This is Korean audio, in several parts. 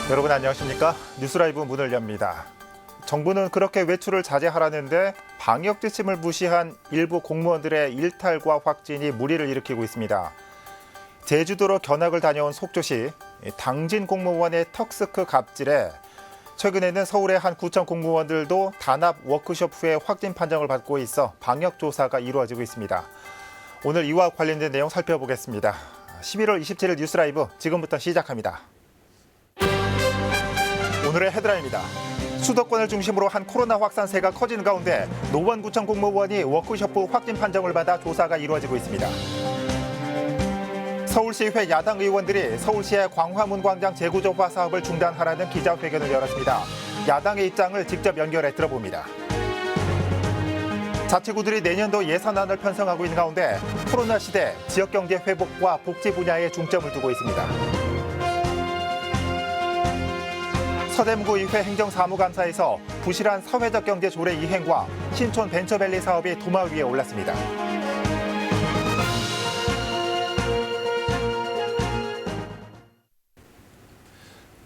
여러분 안녕하십니까? 뉴스라이브 문을 엽니다. 정부는 그렇게 외출을 자제하라는데 방역 지침을 무시한 일부 공무원들의 일탈과 확진이 무리를 일으키고 있습니다. 제주도로 견학을 다녀온 속초시 당진 공무원의 턱스크 갑질에 최근에는 서울의 한 구청 공무원들도 단합 워크숍 후에 확진 판정을 받고 있어 방역 조사가 이루어지고 있습니다. 오늘 이와 관련된 내용 살펴보겠습니다. 11월 27일 뉴스라이브 지금부터 시작합니다. 오늘의 헤드라인입니다. 수도권을 중심으로 한 코로나 확산세가 커지는 가운데 노원구청 공무원이 워크숍 후 확진 판정을 받아 조사가 이루어지고 있습니다. 서울시의회 야당 의원들이 서울시의 광화문 광장 재구조화 사업을 중단하라는 기자회견을 열었습니다. 야당의 입장을 직접 연결해 들어봅니다. 자치구들이 내년도 예산안을 편성하고 있는 가운데 코로나 시대 지역경제 회복과 복지 분야에 중점을 두고 있습니다. 서대문구의회 행정사무감사에서 부실한 사회적 경제 조례 이행과 신촌 벤처밸리 사업이 도마 위에 올랐습니다.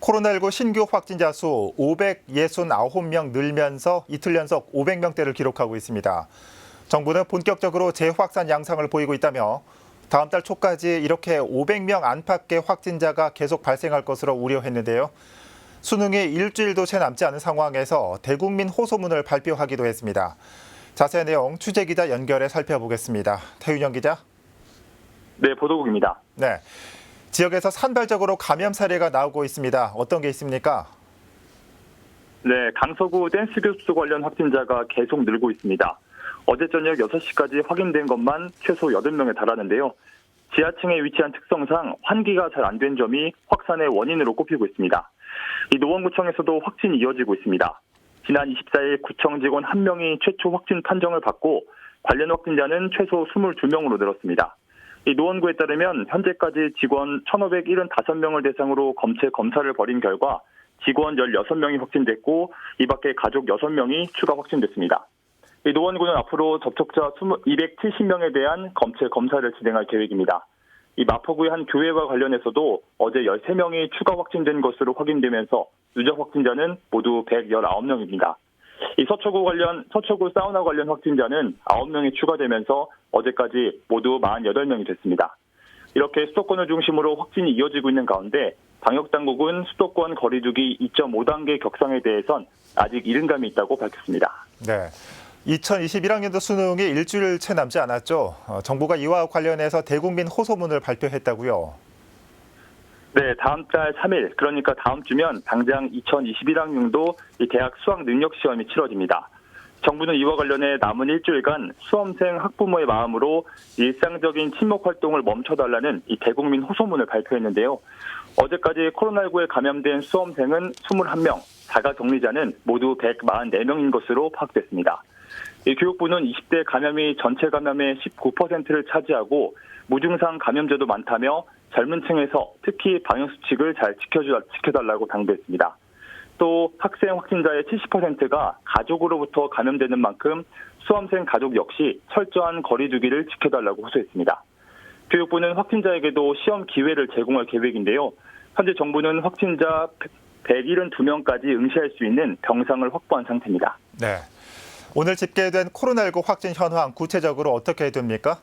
코로나19 신규 확진자 수 569명 늘면서 이틀 연속 500명대를 기록하고 있습니다. 정부는 본격적으로 재확산 양상을 보이고 있다며 다음 달 초까지 이렇게 500명 안팎의 확진자가 계속 발생할 것으로 우려했는데요. 수능이 일주일도 채 남지 않은 상황에서 대국민 호소문을 발표하기도 했습니다. 자세한 내용 취재기자 연결해 살펴보겠습니다. 태윤영 기자. 네, 보도국입니다. 네, 지역에서 산발적으로 감염 사례가 나오고 있습니다. 어떤 게 있습니까? 네, 강서구 댄스교수 관련 확진자가 계속 늘고 있습니다. 어제 저녁 6시까지 확인된 것만 최소 8명에 달하는데요. 지하층에 위치한 특성상 환기가 잘 안 된 점이 확산의 원인으로 꼽히고 있습니다. 이 노원구청에서도 확진이 이어지고 있습니다. 지난 24일 구청 직원 1명이 최초 확진 판정을 받고 관련 확진자는 최소 22명으로 늘었습니다. 이 노원구에 따르면 현재까지 직원 1,575명을 대상으로 검체 검사를 벌인 결과 직원 16명이 확진됐고 이 밖에 가족 6명이 추가 확진됐습니다. 이 노원구는 앞으로 접촉자 270명에 대한 검체 검사를 진행할 계획입니다. 이 마포구의 한 교회와 관련해서도 어제 13명이 추가 확진된 것으로 확인되면서 누적 확진자는 모두 119명입니다. 이 서초구 사우나 관련 확진자는 9명이 추가되면서 어제까지 모두 48명이 됐습니다. 이렇게 수도권을 중심으로 확진이 이어지고 있는 가운데 방역당국은 수도권 거리두기 2.5단계 격상에 대해선 아직 이른감이 있다고 밝혔습니다. 네. 2021학년도 수능이 일주일 채 남지 않았죠. 정부가 이와 관련해서 대국민 호소문을 발표했다고요. 네, 다음 달 3일, 그러니까 다음 주면 당장 2021학년도 이 대학 수학 능력 시험이 치러집니다. 정부는 이와 관련해 남은 일주일간 수험생 학부모의 마음으로 일상적인 친목 활동을 멈춰달라는 이 대국민 호소문을 발표했는데요. 어제까지 코로나19에 감염된 수험생은 21명, 자가격리자는 모두 144명인 것으로 파악됐습니다. 이 교육부는 20대 감염이 전체 감염의 19%를 차지하고 무증상 감염자도 많다며 젊은 층에서 특히 방역수칙을 잘 지켜달라고 당부했습니다. 또 학생 확진자의 70%가 가족으로부터 감염되는 만큼 수험생 가족 역시 철저한 거리두기를 지켜달라고 호소했습니다. 교육부는 확진자에게도 시험 기회를 제공할 계획인데요. 현재 정부는 확진자 172명까지 응시할 수 있는 병상을 확보한 상태입니다. 네. 오늘 집계된 코로나19 확진 현황 구체적으로 어떻게 됩니까?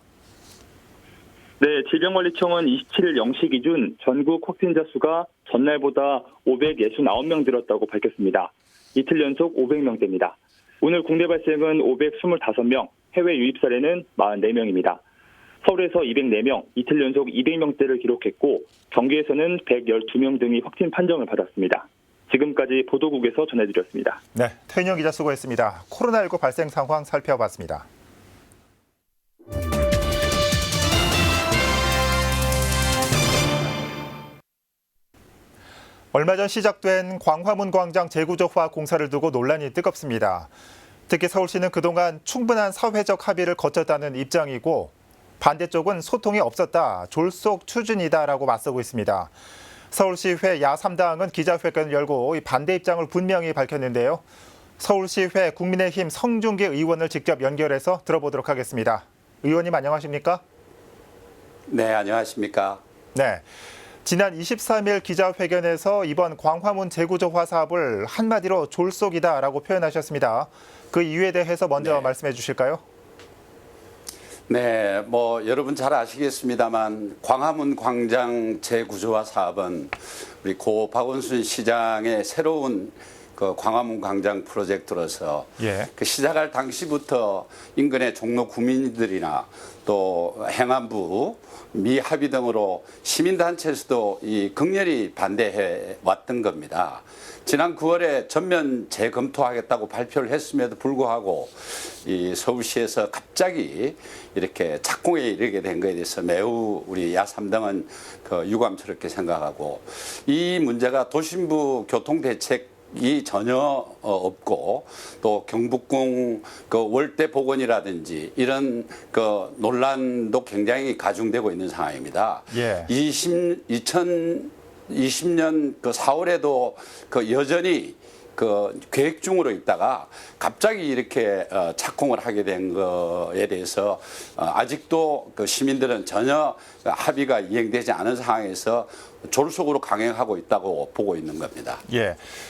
네, 질병관리청은 27일 0시 기준 전국 확진자 수가 전날보다 569명 늘었다고 밝혔습니다. 이틀 연속 500명대입니다. 오늘 국내 발생은 525명, 해외 유입 사례는 44명입니다. 서울에서 204명, 이틀 연속 200명대를 기록했고 경기에서는 112명 등이 확진 판정을 받았습니다. 지금까지 보도국에서 전해드렸습니다. 네, 태윤영 기자 수고했습니다. 코로나19 발생 상황 살펴봤습니다. 얼마 전 시작된 광화문 광장 재구조화 공사를 두고 논란이 뜨겁습니다. 특히 서울시는 그동안 충분한 사회적 합의를 거쳤다는 입장이고 반대쪽은 소통이 없었다, 졸속 추진이다라고 맞서고 있습니다. 서울시의회 야3당은 기자회견을 열고 반대 입장을 분명히 밝혔는데요. 서울시의회 국민의힘 성중기 의원을 직접 연결해서 들어보도록 하겠습니다. 의원님 안녕하십니까? 네, 안녕하십니까? 네. 지난 23일 기자회견에서 이번 광화문 재구조화 사업을 한마디로 졸속이다라고 표현하셨습니다. 그 이유에 대해서 먼저 말씀해 주실까요? 네, 여러분 잘 아시겠습니다만 광화문 광장 재구조화 사업은 우리 고 박원순 시장의 새로운 그 광화문 광장 프로젝트로서 그 시작할 당시부터 인근의 종로 구민들이나 또 행안부, 미 합의 등으로 시민단체에서도 이 극렬히 반대해 왔던 겁니다. 지난 9월에 전면 재검토하겠다고 발표를 했음에도 불구하고 이 서울시에서 갑자기 이렇게 착공에 이르게 된 것에 대해서 매우 우리 야3당은 그 유감스럽게 생각하고, 이 문제가 도심부 교통대책이 전혀 없고 또 경복궁 그 월대 복원이라든지 이런 그 논란도 굉장히 가중되고 있는 상황입니다. 2020년 그 4월에도 그 여전히 그 계획 중으로 있다가 갑자기 이렇게 착공을 하게 된 거에 대해서 아직도 그 시민들은 전혀 합의가 이행되지 않은 상황에서 졸속으로 강행하고 있다고 보고 있는 겁니다.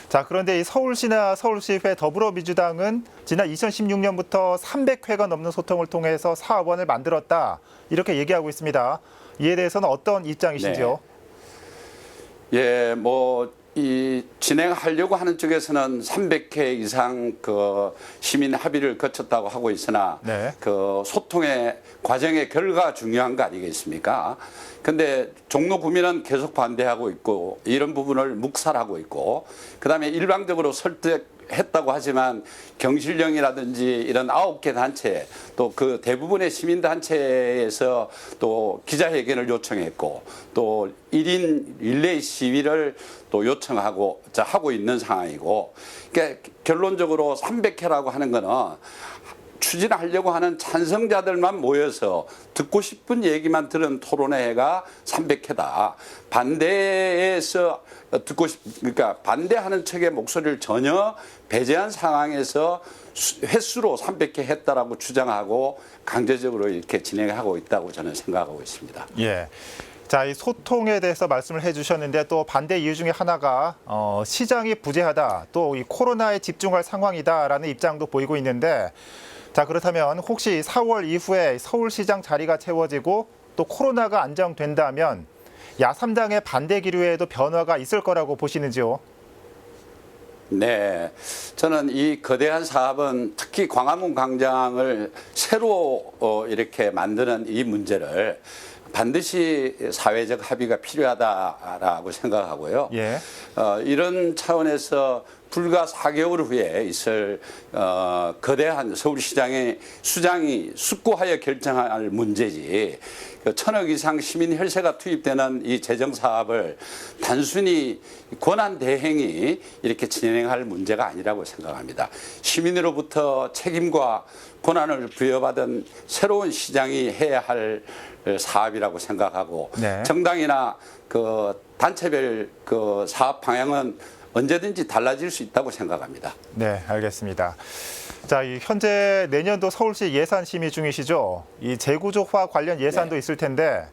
자, 그런데 이 서울시나 서울시의회 더불어민주당은 지난 2016년부터 300회가 넘는 소통을 통해서 사업원을 만들었다, 이렇게 얘기하고 있습니다. 이에 대해서는 어떤 입장이신지요? 이 진행하려고 하는 쪽에서는 300회 이상 그 시민 합의를 거쳤다고 하고 있으나 그 소통의 과정의 결과가 중요한 거 아니겠습니까? 근데 종로 구민은 계속 반대하고 있고 이런 부분을 묵살하고 있고, 그다음에 일방적으로 설득했다고 하지만 경실련이라든지 이런 9개 단체 또 그 대부분의 시민단체에서 또 기자회견을 요청했고 또 1인 릴레이 시위를 또 요청하고 하고 있는 상황이고, 그러니까 결론적으로 300회라고 하는 거는 추진하려고 하는 찬성자들만 모여서 듣고 싶은 얘기만 들은 토론회가 300회다. 반대에서 그러니까 반대하는 측의 목소리를 전혀 배제한 상황에서 횟수로 300회 했다라고 주장하고 강제적으로 이렇게 진행하고 있다고 저는 생각하고 있습니다. 자, 이 소통에 대해서 말씀을 해주셨는데 또 반대 이유 중에 하나가 시장이 부재하다, 또 이 코로나에 집중할 상황이다라는 입장도 보이고 있는데, 자, 그렇다면 혹시 4월 이후에 서울시장 자리가 채워지고 또 코로나가 안정된다면 야3당의 반대 기류에도 변화가 있을 거라고 보시는지요? 네, 저는 이 거대한 사업은 특히 광화문 광장을 새로 이렇게 만드는 이 문제를 반드시 사회적 합의가 필요하다라고 생각하고요. 이런 차원에서 불과 4개월 후에 있을 거대한 서울시장의 수장이 숙고하여 결정할 문제지, 1,000억 이상 시민 혈세가 투입되는 이 재정 사업을 단순히 권한 대행이 이렇게 진행할 문제가 아니라고 생각합니다. 시민으로부터 책임과 권한을 부여받은 새로운 시장이 해야 할 사업이라고 생각하고, 정당이나 그 단체별 그 사업 방향은 언제든지 달라질 수 있다고 생각합니다. 네, 알겠습니다. 자, 현재 내년도 서울시 예산 심의 중이시죠? 이 재구조화 관련 예산도 있을 텐데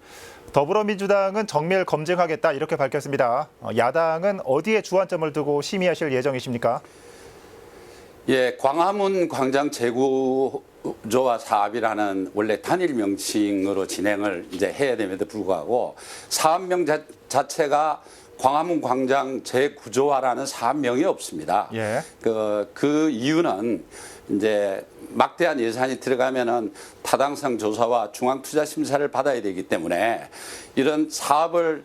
더불어민주당은 정밀 검증하겠다, 이렇게 밝혔습니다. 야당은 어디에 주안점을 두고 심의하실 예정이십니까? 광화문 광장 재구조화 사업이라는 원래 단일 명칭으로 진행을 이제 해야 됨에도 불구하고 사업명 자체가 광화문 광장 재구조화라는 사업명이 없습니다. 그 이유는 이제 막대한 예산이 들어가면은 타당성 조사와 중앙투자 심사를 받아야 되기 때문에 이런 사업을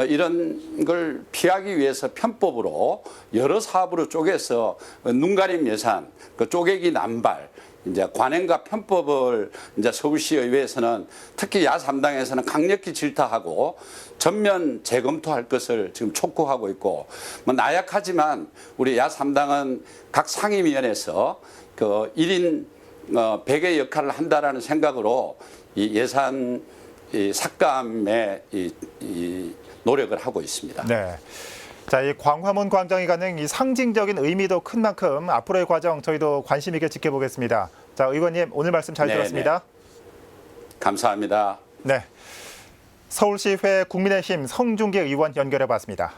이런 걸 피하기 위해서 편법으로 여러 사업으로 쪼개서 눈가림 예산, 그 쪼개기 남발, 이제 관행과 편법을 이제 서울시의회에서는 특히 야3당에서는 강력히 질타하고 전면 재검토할 것을 지금 촉구하고 있고, 나약하지만 우리 야3당은 각 상임위원회에서 그 1인 100의 역할을 한다라는 생각으로 이 예산 삭감에 노력을 하고 있습니다. 자, 이 광화문 광장이 갖는 이 상징적인 의미도 큰 만큼 앞으로의 과정 저희도 관심 있게 지켜보겠습니다. 자, 의원님 오늘 말씀 잘 들었습니다. 감사합니다. 서울시회 국민의힘 성중기 의원 연결해 봤습니다.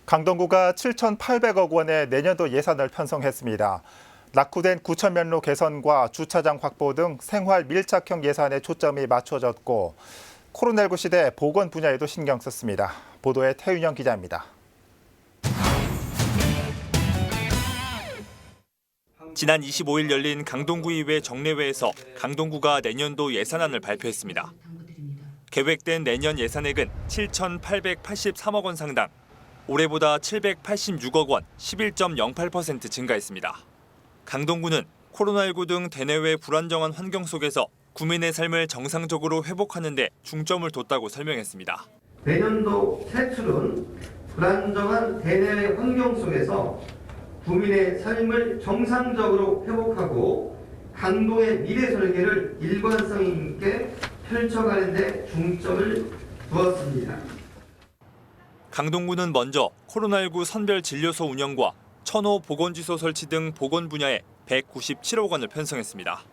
강동구가 7,800억 원의 내년도 예산을 편성했습니다. 낙후된 구천면로 개선과 주차장 확보 등 생활 밀착형 예산에 초점이 맞춰졌고 코로나19 시대 보건 분야에도 신경 썼습니다. 보도에 태윤영 기자입니다. 지난 25일 열린 강동구의회 정례회에서 강동구가 내년도 예산안을 발표했습니다. 계획된 내년 예산액은 7,883억 원 상당, 올해보다 786억 원, 11.08% 증가했습니다. 강동구는 코로나19 등 대내외 불안정한 환경 속에서 구민의 삶을 정상적으로 회복하는 데 중점을 뒀다고 설명했습니다. 내년도 세출은 불안정한 대내외 환경 속에서 구민의 삶을 정상적으로 회복하고 강동의 미래 설계를 일관성 있게 펼쳐가는 데 중점을 두었습니다. 강동구는 먼저 코로나19 선별 진료소 운영과 천호 보건지소 설치 등 보건 분야에 197억 원을 편성했습니다.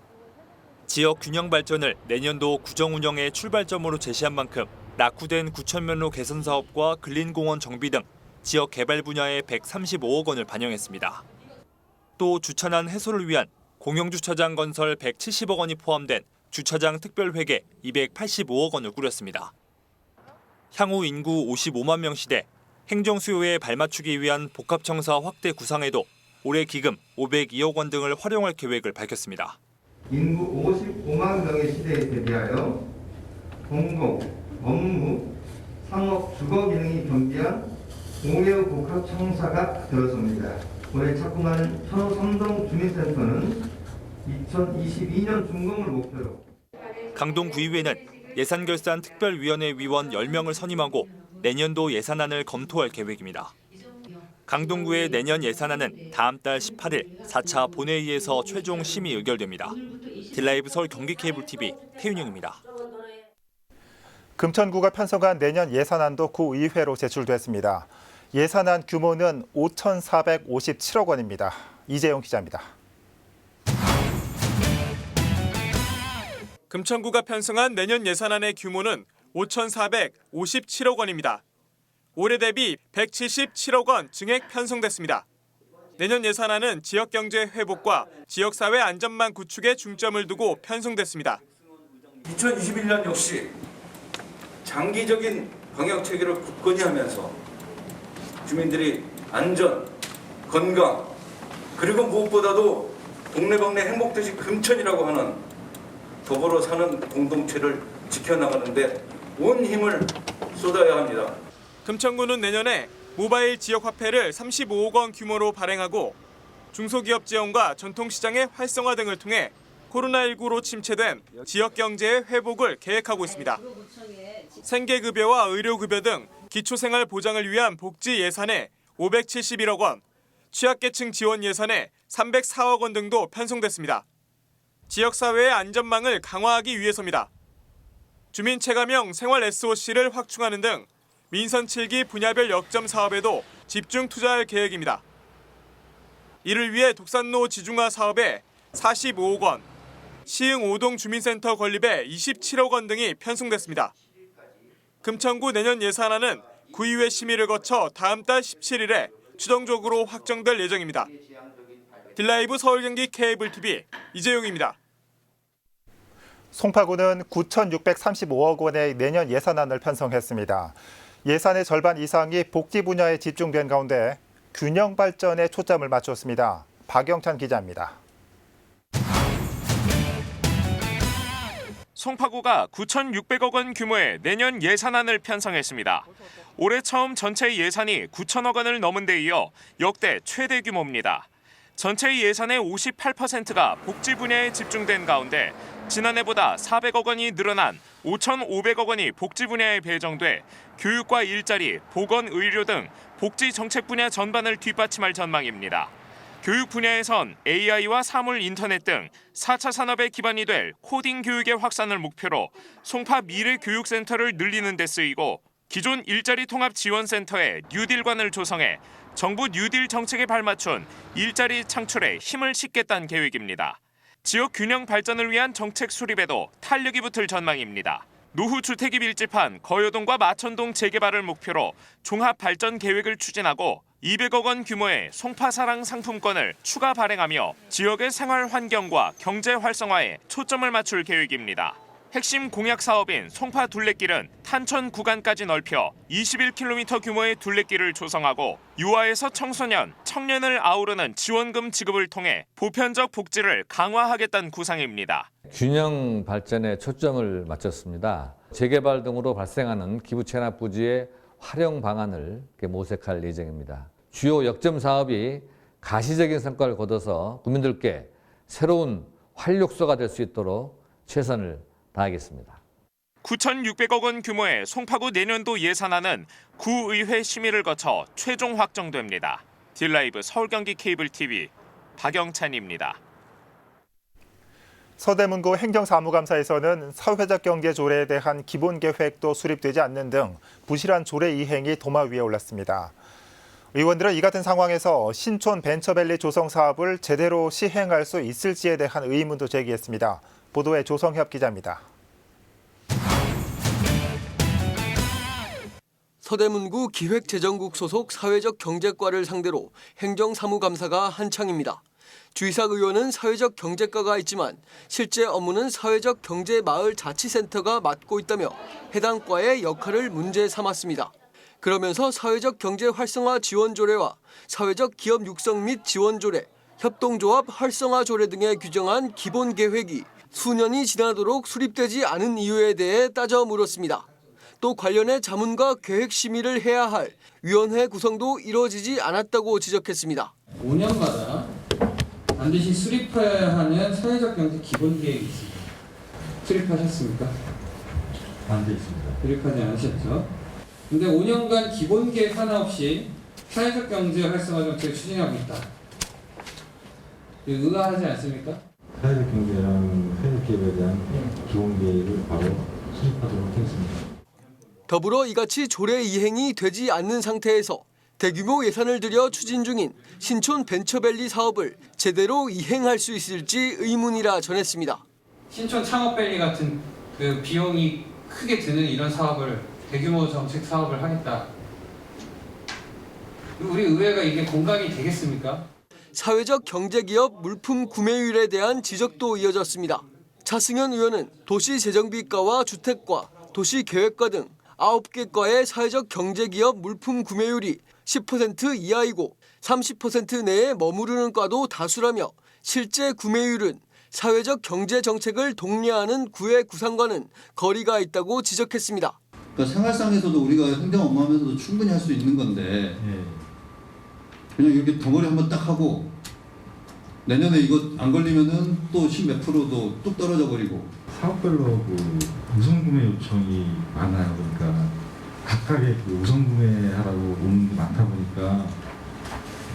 지역 균형 발전을 내년도 구정 운영의 출발점으로 제시한 만큼 낙후된 구천면로 개선 사업과 근린공원 정비 등 지역 개발 분야에 135억 원을 반영했습니다. 또 주차난 해소를 위한 공영주차장 건설 170억 원이 포함된 주차장 특별회계 285억 원을 꾸렸습니다. 향후 인구 55만 명 시대 행정 수요에 발맞추기 위한 복합청사 확대 구상에도 올해 기금 502억 원 등을 활용할 계획을 밝혔습니다. 인구 55만 명의 시대에 대비하여 공공, 업무, 상업, 주거 기능이 겸비한 5개의 복합청사가 들어섭니다. 올해 착공하는 천호 삼동 주민센터는 2022년 준공을 목표로. 강동구의회는 예산결산특별위원회 위원 10명을 선임하고 내년도 예산안을 검토할 계획입니다. 강동구의 내년 예산안은 다음 달 18일 4차 본회의에서 최종 심의 의결됩니다. 딜라이브 서울 경기케이블TV 태윤영입니다. 금천구가 편성한 내년 예산안도 구의회로 제출됐습니다. 예산안 규모는 5,457억 원입니다. 이재용 기자입니다. 금천구가 편성한 내년 예산안의 규모는 5,457억 원입니다. 올해 대비 177억 원 증액 편성됐습니다. 내년 예산안은 지역경제 회복과 지역사회 안전망 구축에 중점을 두고 편성됐습니다. 2021년 역시 장기적인 방역체계를 굳건히 하면서 주민들이 안전, 건강, 그리고 무엇보다도 동네방네 행복도시 금천이라고 하는 더불어 사는 공동체를 지켜나가는데 온 힘을 쏟아야 합니다. 금천구는 내년에 모바일 지역화폐를 35억 원 규모로 발행하고 중소기업 지원과 전통시장의 활성화 등을 통해 코로나19로 침체된 지역경제의 회복을 계획하고 있습니다. 생계급여와 의료급여 등 기초생활 보장을 위한 복지 예산에 571억 원, 취약계층 지원 예산에 304억 원 등도 편성됐습니다. 지역사회의 안전망을 강화하기 위해서입니다. 주민 체감형 생활 SOC를 확충하는 등 민선 7기 분야별 역점 사업에도 집중 투자할 계획입니다. 이를 위해 독산로 지중화 사업에 45억 원, 시흥 5동 주민센터 건립에 27억 원 등이 편성됐습니다. 금천구 내년 예산안은 구의회 심의를 거쳐 다음 달 17일에 최종적으로 확정될 예정입니다. 딜라이브 서울경기 케이블TV 이재용입니다. 송파구는 9,635억 원의 내년 예산안을 편성했습니다. 예산의 절반 이상이 복지 분야에 집중된 가운데 균형 발전에 초점을 맞췄습니다. 박영찬 기자입니다. 송파구가 9,600억 원 규모의 내년 예산안을 편성했습니다. 올해 처음 전체 예산이 9천억 원을 넘은 데 이어 역대 최대 규모입니다. 전체 예산의 58%가 복지 분야에 집중된 가운데 지난해보다 400억 원이 늘어난 5,500억 원이 복지 분야에 배정돼 교육과 일자리, 보건, 의료 등 복지 정책 분야 전반을 뒷받침할 전망입니다. 교육 분야에선 AI와 사물 인터넷 등 4차 산업의 기반이 될 코딩 교육의 확산을 목표로 송파 미래교육센터를 늘리는 데 쓰이고 기존 일자리 통합 지원센터에 뉴딜관을 조성해 정부 뉴딜 정책에 발맞춘 일자리 창출에 힘을 싣겠다는 계획입니다. 지역 균형 발전을 위한 정책 수립에도 탄력이 붙을 전망입니다. 노후 주택이 밀집한 거여동과 마천동 재개발을 목표로 종합 발전 계획을 추진하고 200억 원 규모의 송파사랑 상품권을 추가 발행하며 지역의 생활 환경과 경제 활성화에 초점을 맞출 계획입니다. 핵심 공약 사업인 송파 둘레길은 탄천 구간까지 넓혀 21km 규모의 둘레길을 조성하고 유아에서 청소년, 청년을 아우르는 지원금 지급을 통해 보편적 복지를 강화하겠다는 구상입니다. 균형 발전에 초점을 맞췄습니다. 재개발 등으로 발생하는 기부 체납 부지의 활용 방안을 모색할 예정입니다. 주요 역점 사업이 가시적인 성과를 거둬서 국민들께 새로운 활력소가 될 수 있도록 최선을 다하겠습니다. 9,600억 원 규모의 송파구 내년도 예산안은 구의회 심의를 거쳐 최종 확정됩니다. 딜라이브 서울경기 케이블 TV 박영찬입니다. 서대문구 행정사무감사에서는 사회적 경제 조례에 대한 기본 계획도 수립되지 않는 등 부실한 조례 이행이 도마 위에 올랐습니다. 의원들은 이 같은 상황에서 신촌 벤처밸리 조성 사업을 제대로 시행할 수 있을지에 대한 의문도 제기했습니다. 보도에 조성협 기자입니다. 서대문구 기획재정국 소속 사회적 경제과를 상대로 행정사무감사가 한창입니다. 주이삭 의원은 사회적 경제과가 있지만 실제 업무는 사회적 경제마을자치센터가 맡고 있다며 해당 과의 역할을 문제 삼았습니다. 그러면서 사회적 경제 활성화 지원 조례와 사회적 기업 육성 및 지원 조례, 협동조합 활성화 조례 등에 규정한 기본 계획이 수년이 지나도록 수립되지 않은 이유에 대해 따져 물었습니다. 또 관련해 자문과 계획 심의를 해야 할 위원회 구성도 이루어지지 않았다고 지적했습니다. 5년마다 반드시 수립해야 하는 사회적 경제 기본 계획이 있습니다. 수립하셨습니까? 안 돼 있습니다. 수립하지 않으셨죠? 근데 5년간 기본 계획 하나 없이 사회적 경제 활성화 정책을 추진하고 있다. 의아하지 않습니까? 사회적 경제랑 사회적 기업에 대한 기본 계획을 바로 수립하도록 하겠습니다. 더불어 이같이 조례 이행이 되지 않는 상태에서 대규모 예산을 들여 추진 중인 신촌 벤처밸리 사업을 제대로 이행할 수 있을지 의문이라 전했습니다. 신촌 창업밸리 같은 그 비용이 크게 드는 이런 사업을 대규모 정책 사업을 하겠다. 우리 의회가 이게 공감이 되겠습니까? 사회적 경제기업 물품 구매율에 대한 지적도 이어졌습니다. 차승현 의원은 도시재정비과와 주택과, 도시계획과 등 9개 과의 사회적 경제기업 물품 구매율이 10% 이하이고 30% 내에 머무르는 과도 다수라며 실제 구매율은 사회적 경제 정책을 독려하는 구의 구상과는 거리가 있다고 지적했습니다. 그러니까 생활상에서도 우리가 행정 업무하면서도 충분히 할 수 있는 건데 그냥 이렇게 덩어리 한번 딱 하고 내년에 이거 안 걸리면은 또 10몇 프로도 뚝 떨어져 버리고. 사업별로 그 우선구매 요청이 많아요. 그러니까 각각의 그 우선구매하라고 오는 게 많다 보니까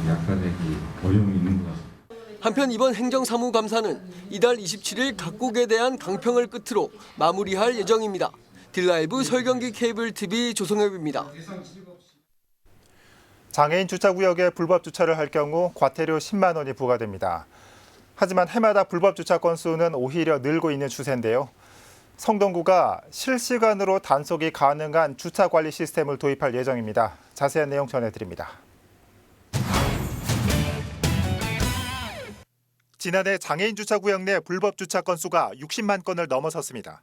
약간의 그 어려움이 있는 것 같습니다. 한편 이번 행정사무감사는 이달 27일 각국에 대한 강평을 끝으로 마무리할 예정입니다. 딜라이브 서울경기 케이블 TV 조성엽입니다. 장애인 주차구역에 불법 주차를 할 경우 과태료 10만 원이 부과됩니다. 하지만 해마다 불법 주차 건수는 오히려 늘고 있는 추세인데요. 성동구가 실시간으로 단속이 가능한 주차 관리 시스템을 도입할 예정입니다. 자세한 내용 전해드립니다. 지난해 장애인 주차구역 내 불법 주차 건수가 60만 건을 넘어섰습니다.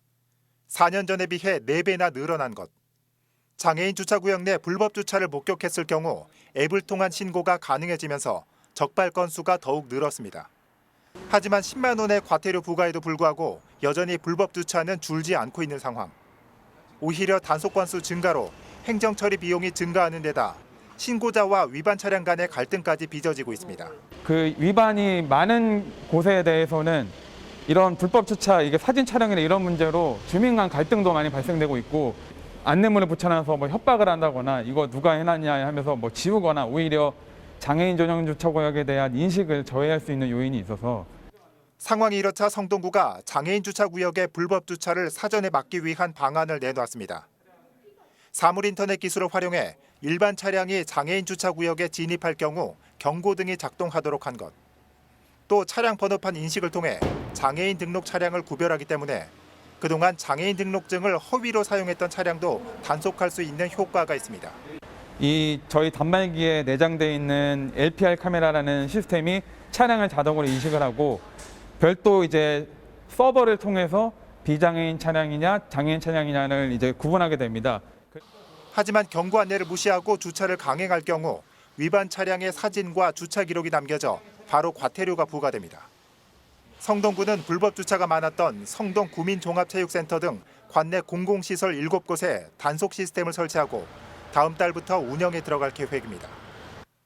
4년 전에 비해 4배나 늘어난 것. 장애인 주차구역 내 불법 주차를 목격했을 경우 앱을 통한 신고가 가능해지면서 적발 건수가 더욱 늘었습니다. 하지만 10만 원의 과태료 부과에도 불구하고 여전히 불법 주차는 줄지 않고 있는 상황. 오히려 단속 건수 증가로 행정 처리 비용이 증가하는 데다 신고자와 위반 차량 간의 갈등까지 빚어지고 있습니다. 그 위반이 많은 곳에 대해서는 이런 불법 주차, 이게 사진 촬영이나 이런 문제로 주민 간 갈등도 많이 발생되고 있고 안내문을 붙여놔서 뭐 협박을 한다거나 이거 누가 해놨냐 하면서 뭐 지우거나 오히려 장애인 전용 주차구역에 대한 인식을 저해할 수 있는 요인이 있어서 상황이 이렇자 성동구가 장애인 주차구역의 불법 주차를 사전에 막기 위한 방안을 내놨습니다. 사물 인터넷 기술을 활용해 일반 차량이 장애인 주차 구역에 진입할 경우 경고등이 작동하도록 한 것. 또 차량 번호판 인식을 통해 장애인 등록 차량을 구별하기 때문에 그동안 장애인 등록증을 허위로 사용했던 차량도 단속할 수 있는 효과가 있습니다. 이 저희 단말기에 내장되어 있는 LPR 카메라라는 시스템이 차량을 자동으로 인식을 하고 별도 이제 서버를 통해서 비장애인 차량이냐 장애인 차량이냐를 이제 구분하게 됩니다. 하지만 경고 안내를 무시하고 주차를 강행할 경우 위반 차량의 사진과 주차 기록이 남겨져 바로 과태료가 부과됩니다. 성동구는 불법 주차가 많았던 성동 구민종합체육센터 등 관내 공공시설 7곳에 단속 시스템을 설치하고 다음 달부터 운영에 들어갈 계획입니다.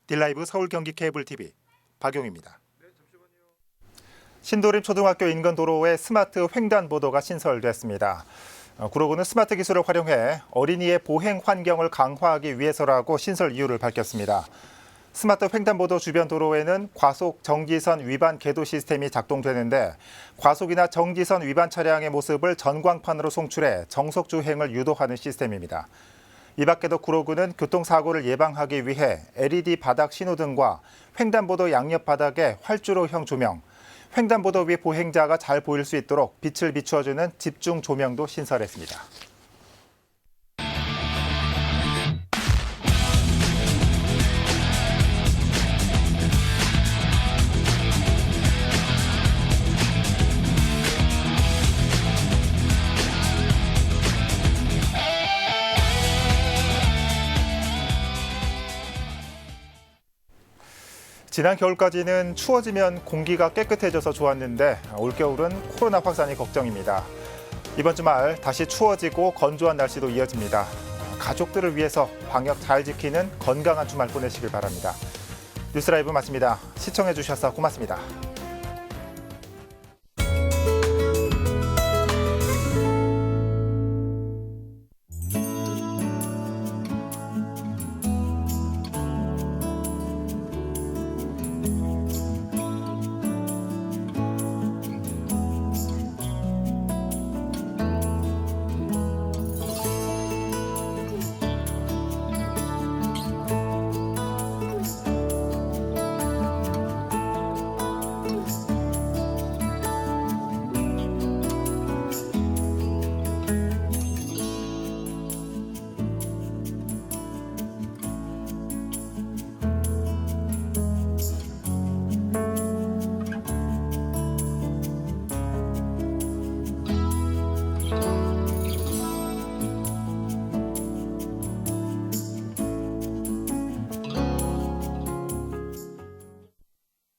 딜라이브 서울 경기 케이블 TV 박용입니다. 신도림 초등학교 인근 도로에 스마트 횡단보도가 신설됐습니다. 구로구는 스마트 기술을 활용해 어린이의 보행 환경을 강화하기 위해서라고 신설 이유를 밝혔습니다. 스마트 횡단보도 주변 도로에는 과속 정지선 위반 계도 시스템이 작동되는데 과속이나 정지선 위반 차량의 모습을 전광판으로 송출해 정속 주행을 유도하는 시스템입니다. 이 밖에도 구로구는 교통사고를 예방하기 위해 LED 바닥 신호등과 횡단보도 양옆 바닥에 활주로형 조명, 횡단보도 위 보행자가 잘 보일 수 있도록 빛을 비추어주는 집중 조명도 신설했습니다. 지난 겨울까지는 추워지면 공기가 깨끗해져서 좋았는데 올겨울은 코로나 확산이 걱정입니다. 이번 주말 다시 추워지고 건조한 날씨도 이어집니다. 가족들을 위해서 방역 잘 지키는 건강한 주말 보내시길 바랍니다. 뉴스라이브 마칩니다. 시청해 주셔서 고맙습니다.